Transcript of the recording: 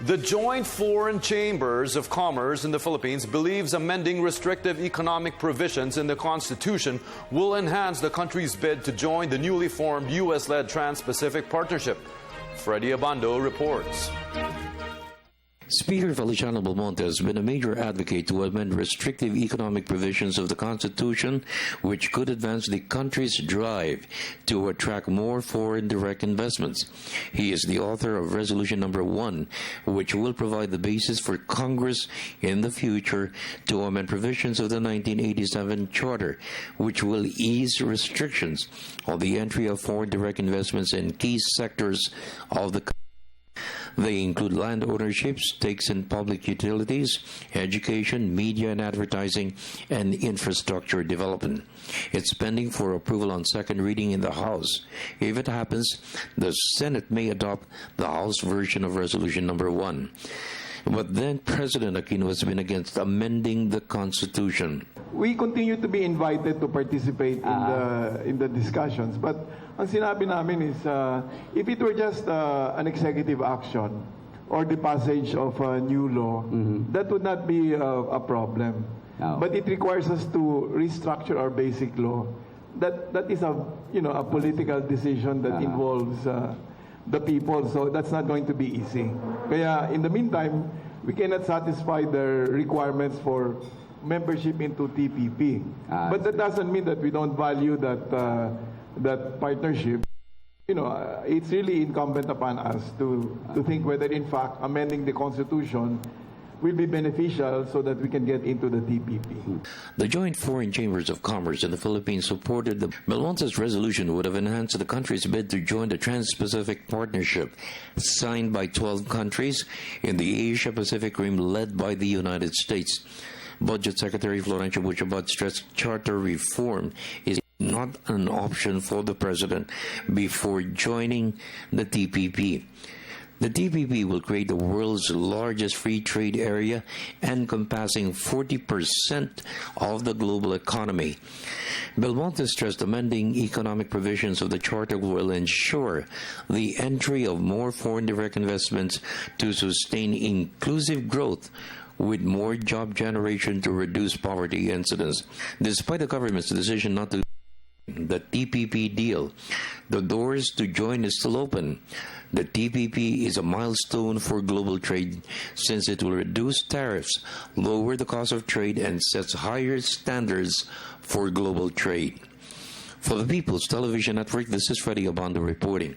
The Joint Foreign Chambers of Commerce in the Philippines believes amending restrictive economic provisions in the Constitution will enhance the country's bid to join the newly formed U.S.-led Trans-Pacific Partnership. Freddie Abando reports. Speaker Feliciano Belmonte has been a major advocate to amend restrictive economic provisions of the Constitution, which could advance the country's drive to attract more foreign direct investments. He is the author of Resolution Number 1, which will provide the basis for Congress in the future to amend provisions of the 1987 Charter, which will ease restrictions on the entry of foreign direct investments in key sectors of the country. They include land ownership, stakes in public utilities, education, media and advertising, and infrastructure development. It's pending for approval on second reading in the House. If it happens, the Senate may adopt the House version of Resolution Number 1. But then President Aquino has been against amending the Constitution. We continue to be invited to participate in the discussions. But ang sinabi namin is, if it were just an executive action or the passage of a new law, that would not be a problem. No. But it requires us to restructure our basic law. That is a political decision that involves the people, so that's not going to be easy. Kaya in the meantime, we cannot satisfy the requirements for membership into TPP. But that doesn't mean that we don't value that partnership. It's really incumbent upon us to think whether in fact amending the Constitution will be beneficial so that we can get into the TPP. The Joint Foreign Chambers of Commerce in the Philippines supported the Belmonte's resolution would have enhanced the country's bid to join the Trans-Pacific Partnership, signed by 12 countries in the Asia-Pacific Rim led by the United States. Budget Secretary Florencio Buchabad stressed charter reform is not an option for the President before joining the TPP. The TPP will create the world's largest free trade area, encompassing 40% of the global economy. Belmonte stressed amending economic provisions of the Charter will ensure the entry of more foreign direct investments to sustain inclusive growth with more job generation to reduce poverty incidence. Despite the government's decision not to the TPP deal, the doors to join is still open. The TPP is a milestone for global trade since it will reduce tariffs, lower the cost of trade, and sets higher standards for global trade. For the People's Television Network, this is Freddie Abando reporting.